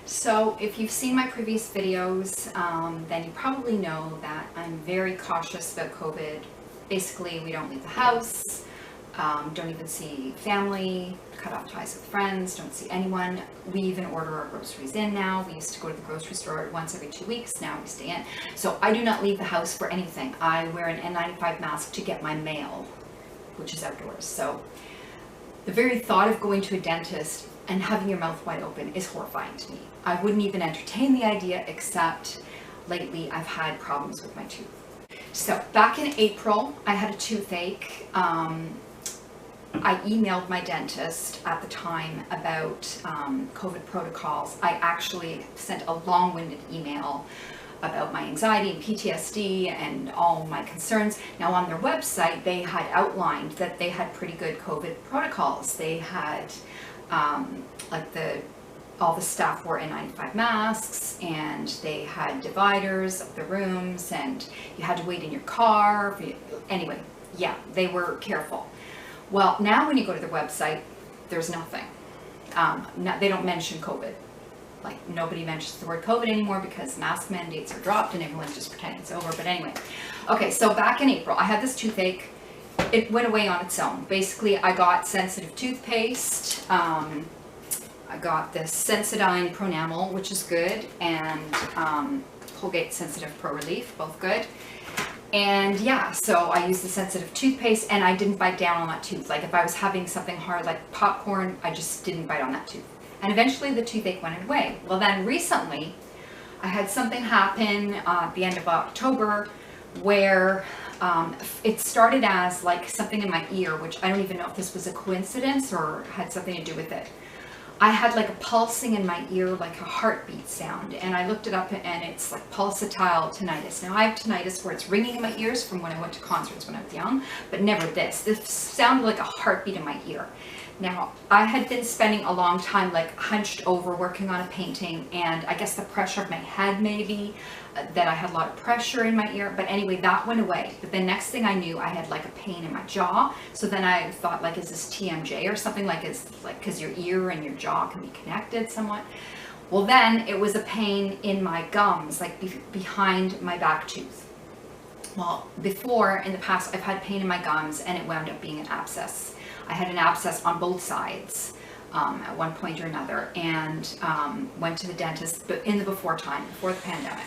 So if you've seen my previous videos, then you probably know that I'm very cautious about COVID. Basically, we don't leave the house, don't even see family, cut off ties with friends, don't see anyone. We even order our groceries in now. We used to go to the grocery store once every 2 weeks, now we stay in. So I do not leave the house for anything. I wear an N95 mask to get my mail, which is outdoors. So the very thought of going to a dentist and having your mouth wide open is horrifying to me. I wouldn't even entertain the idea, except lately I've had problems with my tooth. So back in April, I had a toothache. I emailed my dentist at the time about COVID protocols. I actually sent a long-winded email about my anxiety and PTSD and all my concerns. Now on their website, they had outlined that they had pretty good COVID protocols. They had all the staff wore N95 masks, and they had dividers of the rooms, and you had to wait in your car. Anyway, yeah, they were careful. Well, now when you go to their website, there's nothing. They don't mention COVID. Like, nobody mentions the word COVID anymore because mask mandates are dropped and everyone's just pretending it's over. But anyway, okay, so back in April, I had this toothache. It went away on its own. Basically, I got sensitive toothpaste. I got this Sensodyne Pronamel, which is good, and Colgate Sensitive Pro Relief, both good. And yeah, so I used the sensitive toothpaste, and I didn't bite down on that tooth. Like if I was having something hard like popcorn, I just didn't bite on that tooth. And eventually the toothache went away. Well, then recently, I had something happen at the end of October where it started as like something in my ear, which I don't even know if this was a coincidence or had something to do with it. I had like a pulsing in my ear, like a heartbeat sound, and I looked it up and it's like pulsatile tinnitus. Now I have tinnitus where it's ringing in my ears from when I went to concerts when I was young, but never this. This sounded like a heartbeat in my ear. Now, I had been spending a long time like hunched over working on a painting, and I guess the pressure of my head maybe, that I had a lot of pressure in my ear, but anyway, that went away. But the next thing I knew, I had like a pain in my jaw. So then I thought, like, is this TMJ or something? Like, is like, because your ear and your jaw can be connected somewhat. Well, then it was a pain in my gums, like behind my back tooth. Well, before, in the past, I've had pain in my gums and it wound up being an abscess. I had an abscess on both sides at one point or another, and went to the dentist in the before the pandemic.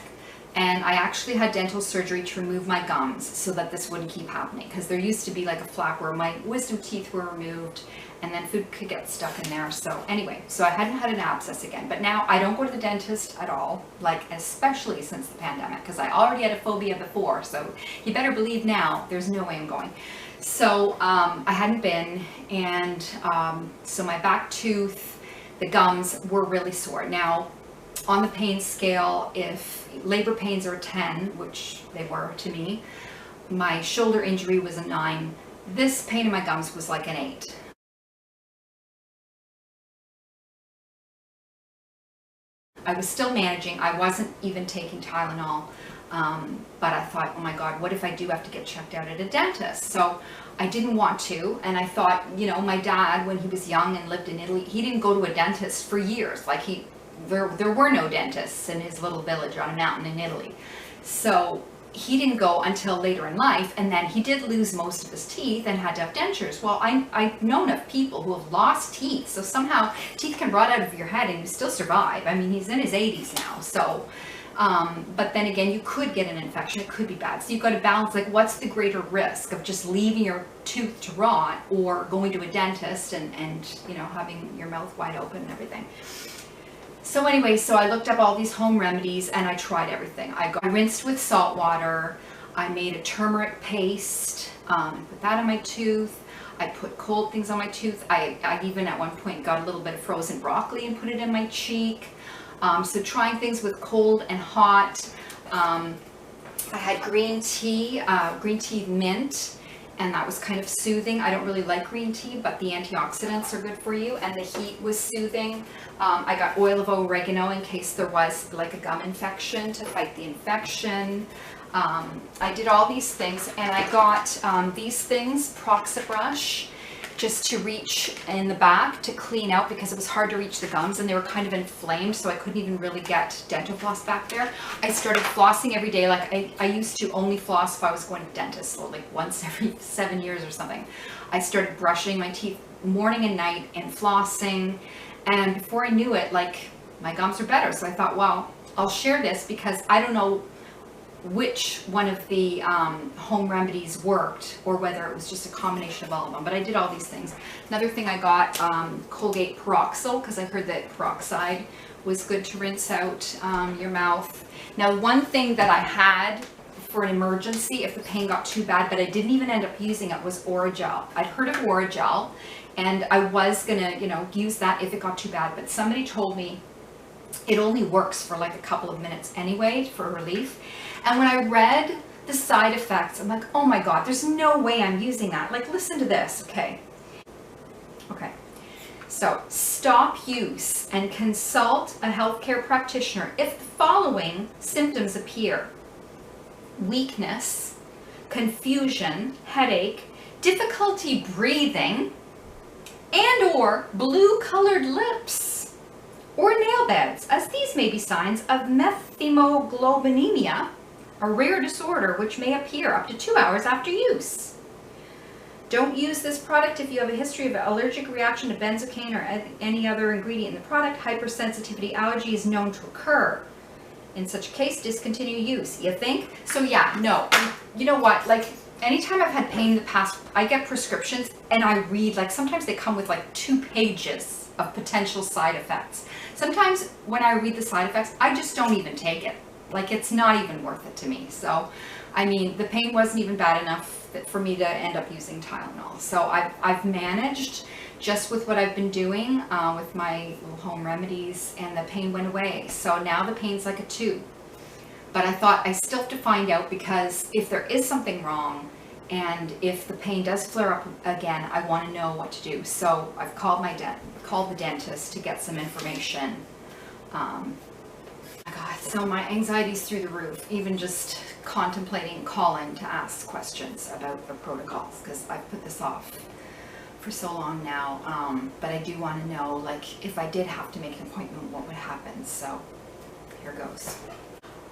And I actually had dental surgery to remove my gums so that this wouldn't keep happening, because there used to be like a flap where my wisdom teeth were removed and then food could get stuck in there. So anyway, so I hadn't had an abscess again, but now I don't go to the dentist at all, like especially since the pandemic, because I already had a phobia before, so you better believe now there's no way I'm going. So I hadn't been, and so my back tooth, the gums were really sore. Now, on the pain scale, if labor pains are a 10, which they were to me, my shoulder injury was a 9. This pain in my gums was like an 8. I was still managing. I wasn't even taking Tylenol. But I thought, oh my God, what if I do have to get checked out at a dentist? So I didn't want to, and I thought, you know, my dad, when he was young and lived in Italy, he didn't go to a dentist for years. Like there were no dentists in his little village on a mountain in Italy. So he didn't go until later in life, and then he did lose most of his teeth and had to have dentures. Well, I've known of people who have lost teeth, so somehow teeth can rot out of your head and you still survive. I mean, he's in his 80s now, so but then again, you could get an infection. It could be bad. So you've got to balance, like, what's the greater risk of just leaving your tooth to rot or going to a dentist and you know, having your mouth wide open and everything. So anyway, so I looked up all these home remedies and I tried everything. I rinsed with salt water. I made a turmeric paste, put that on my tooth. I put cold things on my tooth. I even at one point got a little bit of frozen broccoli and put it in my cheek. So trying things with cold and hot. I had green tea mint, and that was kind of soothing. I don't really like green tea, but the antioxidants are good for you, and the heat was soothing. I got oil of oregano in case there was like a gum infection to fight the infection. I did all these things, and I got these things, Proxibrush, just to reach in the back to clean out because it was hard to reach the gums and they were kind of inflamed, so I couldn't even really get dental floss back there. I started flossing every day. Like I used to only floss if I was going to the dentist, so like once every 7 years or something. I started brushing my teeth morning and night and flossing, and before I knew it, like my gums are better. So I thought, well, I'll share this because I don't know which one of the home remedies worked or whether it was just a combination of all of them, but I did all these things. Another thing I got, Colgate Peroxyl, because I heard that peroxide was good to rinse out your mouth. Now, one thing that I had for an emergency if the pain got too bad, but I didn't even end up using it, was Orajel. I'd heard of Orajel and I was gonna, you know, use that if it got too bad, but somebody told me it only works for like a couple of minutes anyway for relief. And when I read the side effects, I'm like, oh my God, there's no way I'm using that. Like, listen to this, okay? Okay, so stop use and consult a healthcare practitioner if the following symptoms appear: weakness, confusion, headache, difficulty breathing, and or blue-colored lips or nail beds, as these may be signs of methemoglobinemia, a rare disorder which may appear up to 2 hours after use. Don't use this product if you have a history of allergic reaction to benzocaine or any other ingredient in the product. Hypersensitivity allergy is known to occur. In such a case, discontinue use. You think? So yeah, no. You know what? Like, anytime I've had pain in the past, I get prescriptions and I read, like sometimes they come with like 2 pages of potential side effects. Sometimes when I read the side effects, I just don't even take it. Like, it's not even worth it to me. So, I mean, the pain wasn't even bad enough for me to end up using Tylenol. So I've managed just with what I've been doing with my little home remedies, and the pain went away. So now the pain's like a 2. But I thought I still have to find out, because if there is something wrong and if the pain does flare up again, I want to know what to do. So I've called the dentist to get some information. God, so my anxiety's through the roof, even just contemplating calling to ask questions about the protocols, because I've put this off for so long now. But I do want to know, like, if I did have to make an appointment, what would happen. So here goes.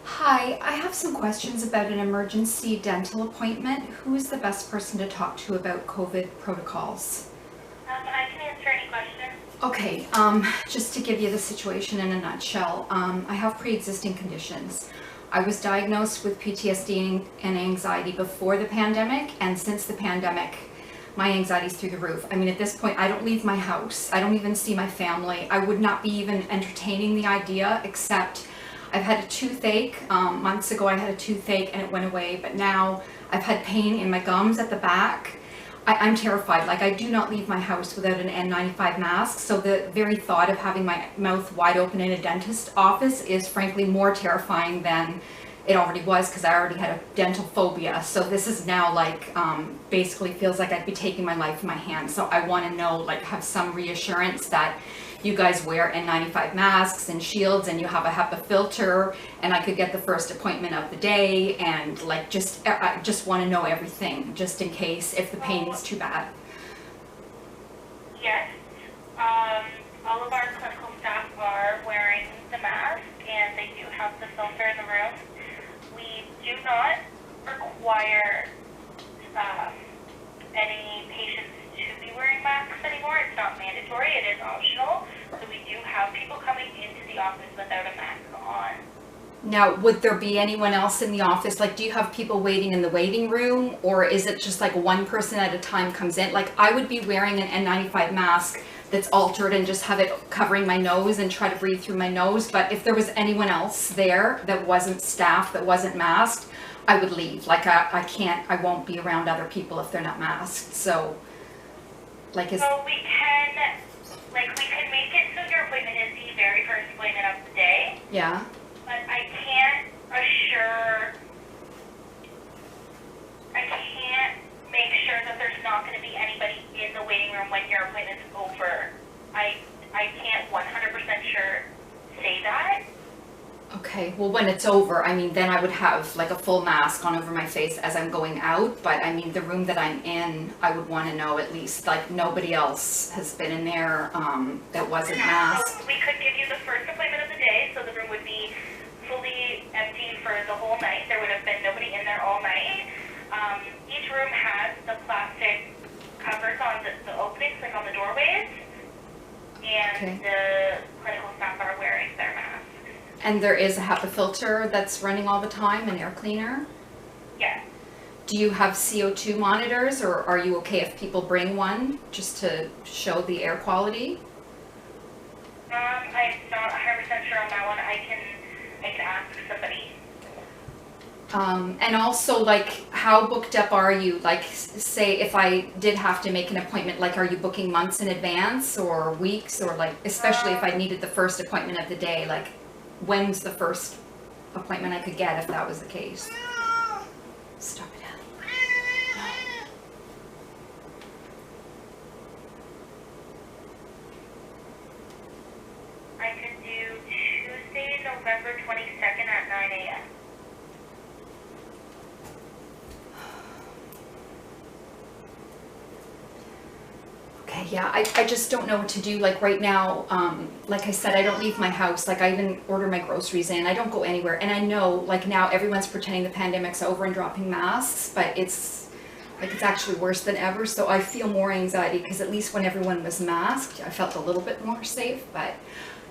Hi, I have some questions about an emergency dental appointment. Who is the best person to talk to about COVID protocols? I can answer any questions. Okay, just to give you the situation in a nutshell, I have pre-existing conditions. I was diagnosed with PTSD and anxiety before the pandemic, and since the pandemic, my anxiety's through the roof. I mean, at this point, I don't leave my house. I don't even see my family. I would not be even entertaining the idea, except I've had a toothache. Months ago, I had a toothache and it went away, but now I've had pain in my gums at the back. I'm terrified. Like, I do not leave my house without an N95 mask. So the very thought of having my mouth wide open in a dentist office is frankly more terrifying than it already was, because I already had a dental phobia. So this is now like, basically feels like I'd be taking my life in my hands. So I want to know, like, have some reassurance that you guys wear N95 masks and shields, and you have a HEPA filter, and I could get the first appointment of the day, and like, I just want to know everything, just in case if the pain is too bad. Yes. All of our clinical staff are wearing the mask, and they do have the filter in the room. We do not require any patients to be wearing masks anymore. It's not mandatory, it is optional. So we do have people coming into the office without a mask on. Now, would there be anyone else in the office? Like, do you have people waiting in the waiting room, or is it just like one person at a time comes in? Like, I would be wearing an N95 mask that's altered and just have it covering my nose and try to breathe through my nose. But if there was anyone else there that wasn't staff, that wasn't masked, I would leave. Like, I won't be around other people if they're not masked. So, like, So we can make it so your appointment is the very first appointment of the day. Yeah. But I can't assure Okay, well, when it's over, I mean, then I would have like a full mask on over my face as I'm going out, but I mean, the room that I'm in, I would want to know at least, like, nobody else has been in there that wasn't masked. So we could give you the first appointment of the day, so the room would be fully empty for the whole night. There would have been nobody in there all night. Each room has the plastic covers on the openings, like on the doorways, and Okay. the clinical staff are wearing their masks. And there is a HEPA filter that's running all the time, an air cleaner. Yes. Do you have CO2 monitors, or are you okay if people bring one just to show the air quality? I'm not 100% sure on that one. I can ask somebody. And also, like, how booked up are you? Like, say if I did have to make an appointment, like, are you booking months in advance or weeks, or like, especially if I needed the first appointment of the day, like, when's the first appointment I could get if that was the case? Stop it, Allie. I could do Tuesday, November 22nd at 9 a.m. Okay, yeah, I just don't know what to do. Like right now, like I said, I don't leave my house. Like I even order my groceries in. I don't go anywhere. And I know, like now everyone's pretending the pandemic's over and dropping masks, but it's like it's actually worse than ever. So I feel more anxiety because at least when everyone was masked, I felt a little bit more safe. But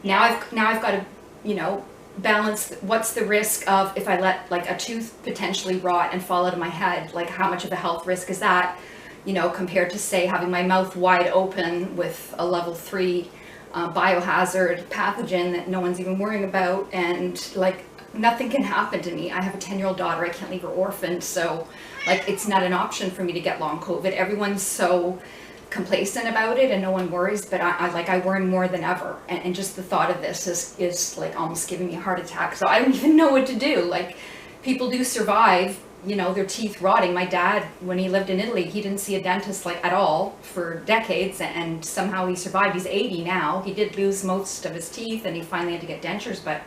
now I've got to, you know, balance what's the risk of if I let like a tooth potentially rot and fall out of my head. Like how much of a health risk is that? You know, compared to say having my mouth wide open with a level 3 biohazard pathogen that no one's even worrying about, and like nothing can happen to me. I have a 10-year-old daughter. I can't leave her orphaned, so like it's not an option for me to get long COVID. Everyone's so complacent about it and no one worries, but I worry more than ever, and just the thought of this is like almost giving me a heart attack. So I don't even know what to do. Like people do survive, you know, their teeth rotting. My dad, when he lived in Italy, he didn't see a dentist like at all for decades, and somehow he survived. He's 80 now. He did lose most of his teeth and he finally had to get dentures, but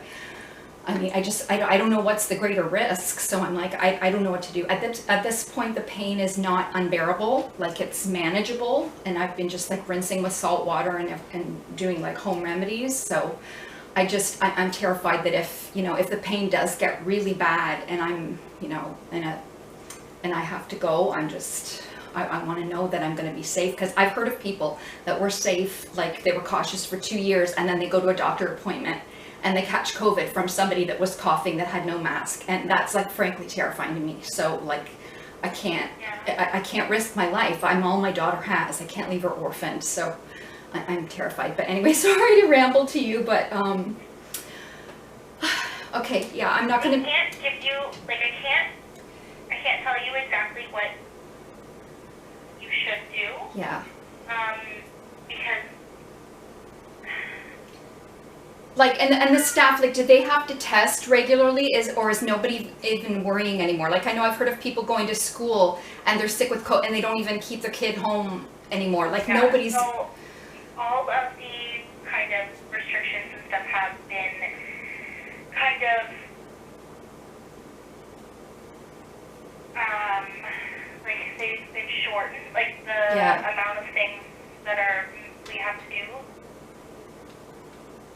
I mean, I don't know what's the greater risk. So I'm like, I don't know what to do. At this point, the pain is not unbearable. Like it's manageable, and I've been just like rinsing with salt water and doing like home remedies. So I'm terrified that if, you know, if the pain does get really bad and I'm, you know, and I have to go, I want to know that I'm going to be safe, because I've heard of people that were safe, like they were cautious for 2 years, and then they go to a doctor appointment and they catch COVID from somebody that was coughing that had no mask, and that's like frankly terrifying to me. So like I can't risk my life. I'm all my daughter has. I can't leave her orphaned. So I'm terrified. But anyway, sorry to ramble to you, but okay, yeah, I'm not gonna. I can't give you, like, I can't tell you exactly what you should do. Yeah. Because. Like, and the staff, like, do they have to test regularly? Or is nobody even worrying anymore? Like, I know I've heard of people going to school and they're sick with COVID and they don't even keep their kid home anymore. Like, Yeah, nobody's. So all of the kind of restrictions and stuff have been kind of like they've been shortened, like the amount of things that we have to do.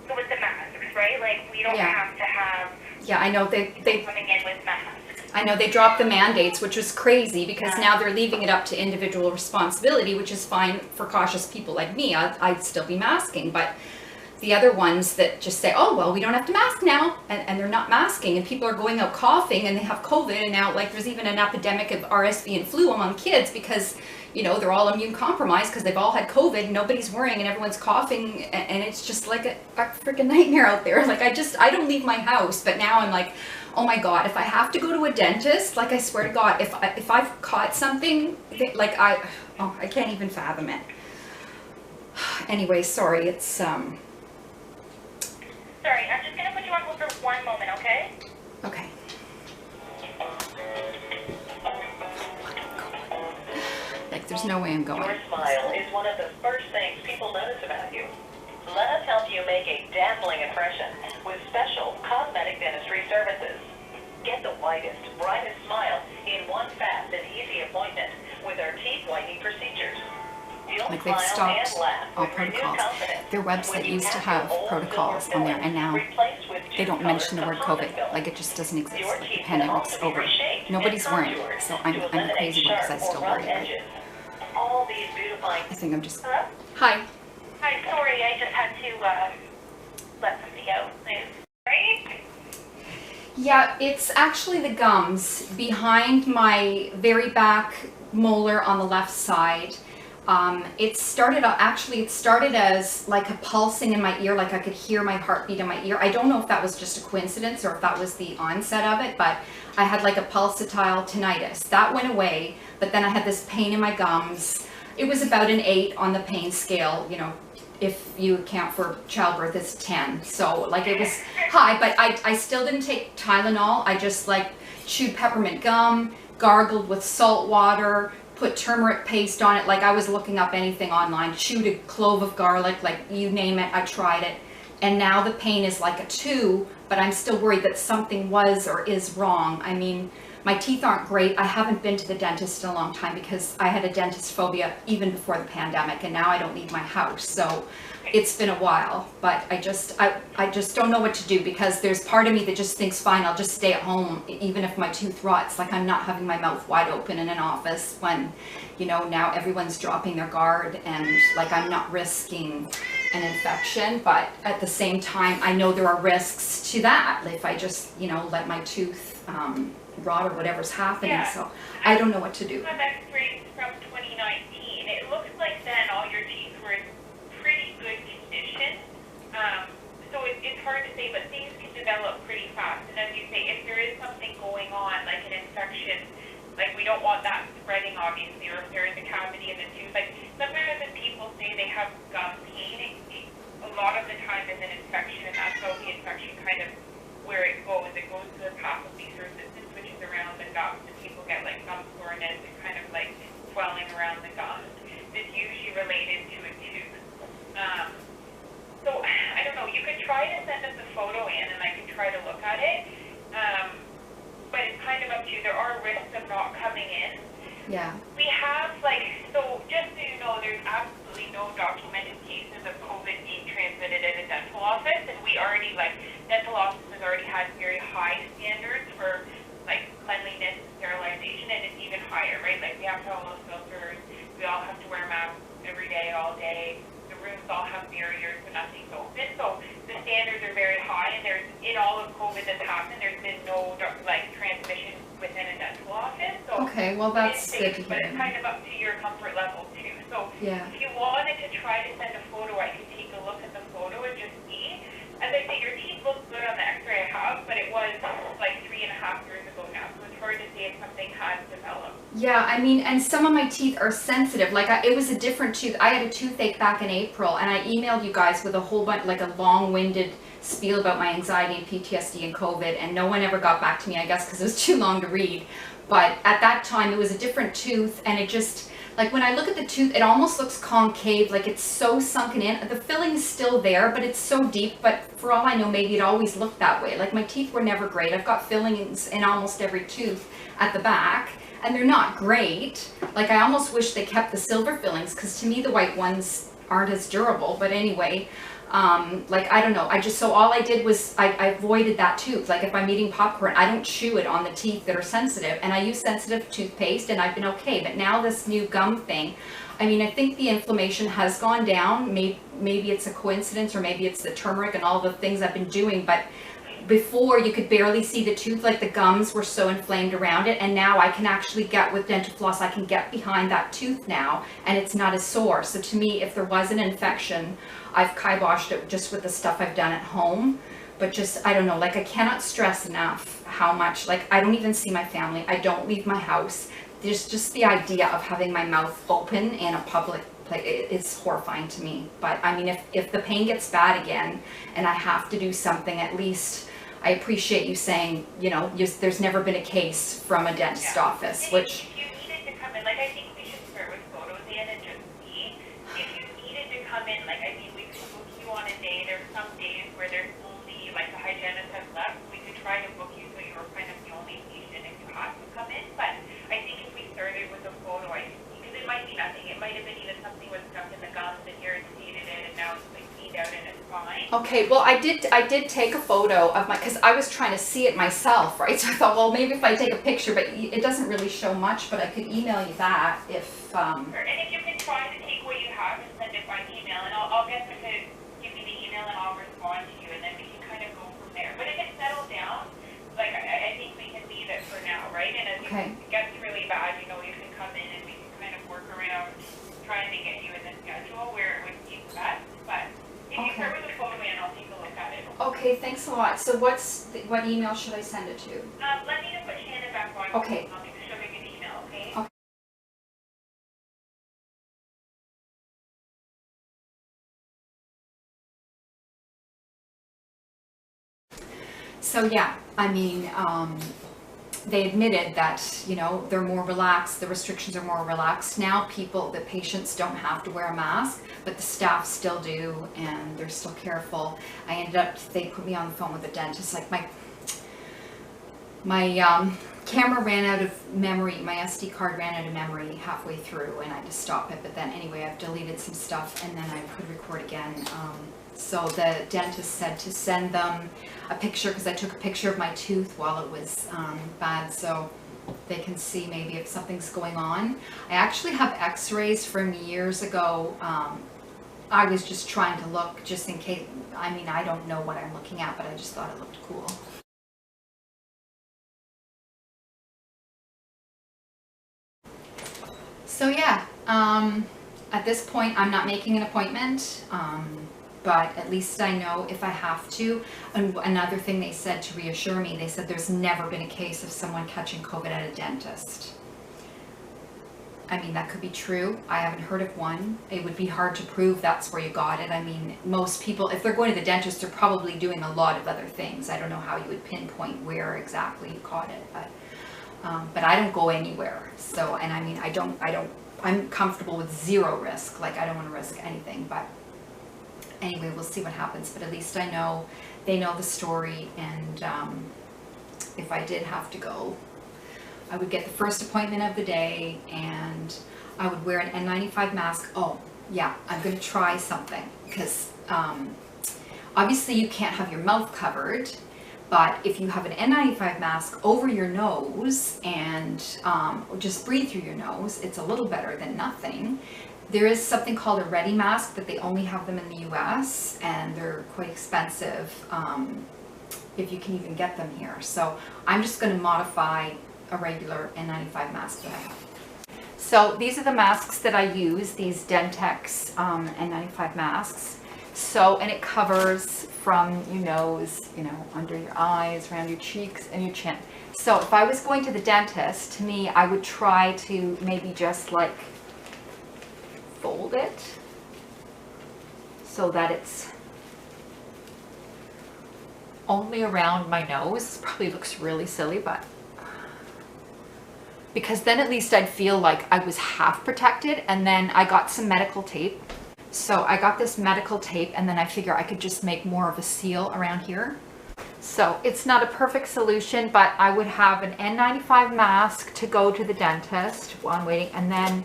So with the masks, right? Like we don't have to have. Yeah, I know they coming in with masks. I know they dropped the mandates, which was crazy, because now they're leaving it up to individual responsibility, which is fine for cautious people like me. I'd still be masking, but the other ones that just say, oh, well, we don't have to mask now, and they're not masking, and people are going out coughing and they have COVID, and now like there's even an epidemic of RSV and flu among kids because, you know, they're all immune compromised because they've all had COVID, nobody's worrying, and everyone's coughing, and it's just like a freaking nightmare out there. Like I don't leave my house, but now I'm like, oh my God, if I have to go to a dentist, like I swear to God, if I've caught something, like I can't even fathom it. Anyway, sorry, it's Sorry, I'm just gonna put you on hold for 1 moment, okay? Okay. Like, there's no way I'm going. Your smile is one of the first things people notice about you. Let us help you make a dazzling impression with special cosmetic dentistry services. Get the whitest, brightest smile in one fast and easy appointment with our teeth whitening procedures. Like they've stopped all protocols. Their website used to have protocols on there, and now they don't mention the word COVID. Like it just doesn't exist. Like the pandemic's over. Nobody's worried, so I'm the crazy one because I still worry about it. I think I'm just. Hello? Hi. Hi, sorry, I just had to let somebody out. Right? Yeah, it's actually the gums behind my very back molar on the left side. It started as like a pulsing in my ear, like I could hear my heartbeat in my ear. I don't know if that was just a coincidence or if that was the onset of it, but I had like a pulsatile tinnitus. That went away, but then I had this pain in my gums. It was about an 8 on the pain scale, you know, if you account for childbirth, it's 10. So like it was high, but I still didn't take Tylenol. I just like chewed peppermint gum, gargled with salt water, put turmeric paste on it. Like I was looking up anything online, chewed a clove of garlic, like you name it, I tried it. And now the pain is like a 2, but I'm still worried that something was or is wrong. I mean, my teeth aren't great. I haven't been to the dentist in a long time because I had a dentist phobia even before the pandemic, and now I don't leave my house. So it's been a while, but I just don't know what to do because there's part of me that just thinks, fine, I'll just stay at home even if my tooth rots. Like I'm not having my mouth wide open in an office when, you know, now everyone's dropping their guard and like I'm not risking an infection, but at the same time, I know there are risks to that if I just, you know, let my tooth rot or whatever's happening. Yeah. So I don't know what to do. I have x-rays from 2019. It looks like then all your teeth were in pretty good condition. So it's hard to say, but things can develop pretty fast. And as you say, if there is something going on, like an infection, like we don't want that spreading obviously, or if there is a cavity in the tooth. Like sometimes when people say they have gum pain, a lot of the time is an infection, and that's how the infection kind of where it goes. It goes to the path of least resistance, which is around the gums, and people get like gum soreness and kind of like swelling around the gums. It's usually related to a tooth. So I don't know. You could try to send us a photo in, and I can try to look at it. But it's kind of up to you. There are risks of not coming in. Yeah. We have so just so you know, there's absolutely no documented cases of COVID being transmitted in a dental office, and we already dental offices already had very high standards for like cleanliness and sterilization, and it's even higher, right? Like we have to have all those filters, we all have to wear masks every day, all day. The rooms all have barriers, so nothing's open. So the standards are very high, and in all of COVID that's happened, there's been no transmission within a dental office. So Okay, well that's safe, good to but hear. it's kind of up to your comfort level too. So Yeah. if you wanted to try to send a photo, I could take a look at the photo and just see. As I say, your teeth look good on the x-ray I have, but it was like 3.5 years ago now, so it's hard to say if something has developed. Yeah, I mean, and some of my teeth are sensitive. Like it was a different tooth. I had a toothache back in April, and I emailed you guys with a whole bunch, like a long-winded spiel about my anxiety and PTSD and COVID, and no one ever got back to me, I guess, because it was too long to read. But at that time, it was a different tooth, and it just, like when I look at the tooth, it almost looks concave, like it's so sunken in. The filling is still there, but it's so deep, but for all I know, maybe it always looked that way. Like my teeth were never great. I've got fillings in almost every tooth at the back, and they're not great. Like I almost wish they kept the silver fillings, because to me the white ones aren't as durable. But anyway, like I don't know, so all I did was I avoided that tooth. Like if I'm eating popcorn, I don't chew it on the teeth that are sensitive, and I use sensitive toothpaste, and I've been okay. But now this new gum thing, I mean, I think the inflammation has gone down. Maybe it's a coincidence, or maybe it's the turmeric and all the things I've been doing, but before you could barely see the tooth, like the gums were so inflamed around it, and now I can actually get, with dental floss, I can get behind that tooth now, and it's not as sore. So to me, if there was an infection, I've kiboshed it just with the stuff I've done at home. But just, I don't know, like I cannot stress enough how much, like I don't even see my family, I don't leave my house. There's just the idea of having my mouth open in a public place, it's horrifying to me. But I mean, if the pain gets bad again and I have to do something, at least I appreciate you saying, you know, there's never been a case from a dentist office, which... If you needed to come in, like I think we should start with photos in and just see. If you needed to come in, like I mean, we could book you on some days where there's only, like the hygienist has left, we could try to book you so you were kind of the only patient if you had to come in. But I think if we started with a photo, because it might be nothing. It might have been even something was stuck in the gums and irritated it, and now it's like cleaned out and it's fine. Okay, well I did take a photo of my, because I was trying to see it myself, right? So I thought, well, maybe if I take a picture, but it doesn't really show much, but I could email you that if And if you can try to take what you have and send it by email, and I'll get them to give me the email and I'll respond to you, and then we can kind of go from there. But if it settles down, like I think we can leave it for now, right? And as Okay. it gets really bad, you know, you can come in and we can kind of work around trying to get you in the schedule where it would be best. But if you start with a photo in, I'll take a look at it. Okay, thanks a lot. So what email should I send it to? Let me just put Shannon back on. Okay. I'll make sure we get an email, okay? Okay. So yeah, I mean, they admitted that, you know, they're more relaxed, the restrictions are more relaxed. Now the patients don't have to wear a mask, but the staff still do, and they're still careful. They put me on the phone with the dentist, like my camera ran out of memory, my SD card ran out of memory halfway through, and I had to stop it. But then anyway, I've deleted some stuff, and then I could record again. So the dentist said to send them a picture, because I took a picture of my tooth while it was bad, so they can see maybe if something's going on. I actually have x-rays from years ago. I was just trying to look just in case. I mean, I don't know what I'm looking at, but I just thought it looked cool. So yeah, at this point I'm not making an appointment, but at least I know if I have to. And another thing they said to reassure me, they said there's never been a case of someone catching COVID at a dentist. I mean, that could be true. I haven't heard of one. It would be hard to prove that's where you got it. I mean, most people, if they're going to the dentist, they're probably doing a lot of other things. I don't know how you would pinpoint where exactly you caught it, but I don't go anywhere. So, and I mean, I'm comfortable with zero risk. Like, I don't want to risk anything, but anyway, we'll see what happens. But at least I know, they know the story, and if I did have to go, I would get the first appointment of the day, and I would wear an N95 mask. Oh, yeah, I'm going to try something, because obviously you can't have your mouth covered, but if you have an N95 mask over your nose and just breathe through your nose, it's a little better than nothing. There is something called a Ready mask, but they only have them in the US, and they're quite expensive if you can even get them here. So I'm just going to modify a regular N95 mask that I have. So these are the masks that I use, these Dentex N95 masks. So, and it covers from your nose, you know, under your eyes, around your cheeks, and your chin. So if I was going to the dentist, to me, I would try to maybe just like fold it so that it's only around my nose. Probably looks really silly, but because then at least I'd feel like I was half protected. And then I got some medical tape. So I got this medical tape, and then I figure I could just make more of a seal around here. So it's not a perfect solution, but I would have an N95 mask to go to the dentist while I'm waiting, and then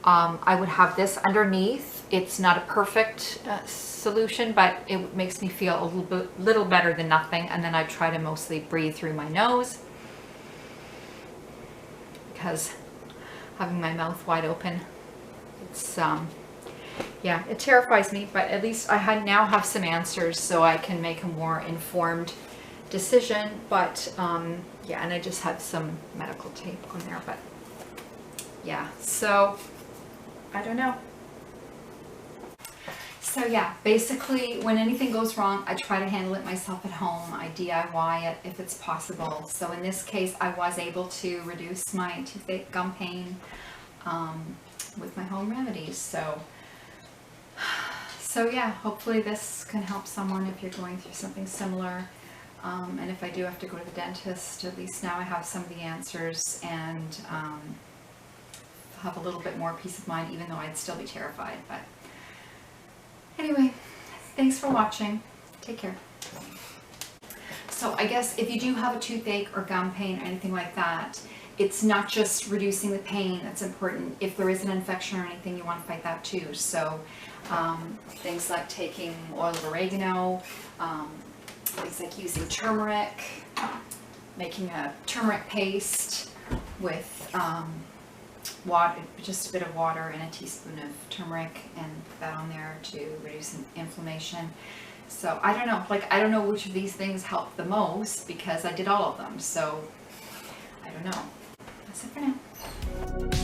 I would have this underneath. It's not a perfect solution, but it makes me feel a little better than nothing. And then I try to mostly breathe through my nose, because having my mouth wide open, it's yeah, it terrifies me, but at least I now have some answers so I can make a more informed decision. But yeah, and I just have some medical tape on there, but yeah, so I don't know. So yeah, basically when anything goes wrong, I try to handle it myself at home. I DIY it if it's possible. So in this case, I was able to reduce my toothache, gum pain with my home remedies. So yeah, hopefully this can help someone if you're going through something similar. And if I do have to go to the dentist, at least now I have some of the answers, and have a little bit more peace of mind, even though I'd still be terrified. But anyway, thanks for watching. Take care. So I guess if you do have a toothache or gum pain or anything like that, it's not just reducing the pain that's important. If there is an infection or anything, you want to fight that too. So things like taking oil of oregano, things like using turmeric, making a turmeric paste with water, just a bit of water and a teaspoon of turmeric, and put that on there to reduce inflammation. So I don't know, like I don't know which of these things help the most because I did all of them. So I don't know. That's it for now.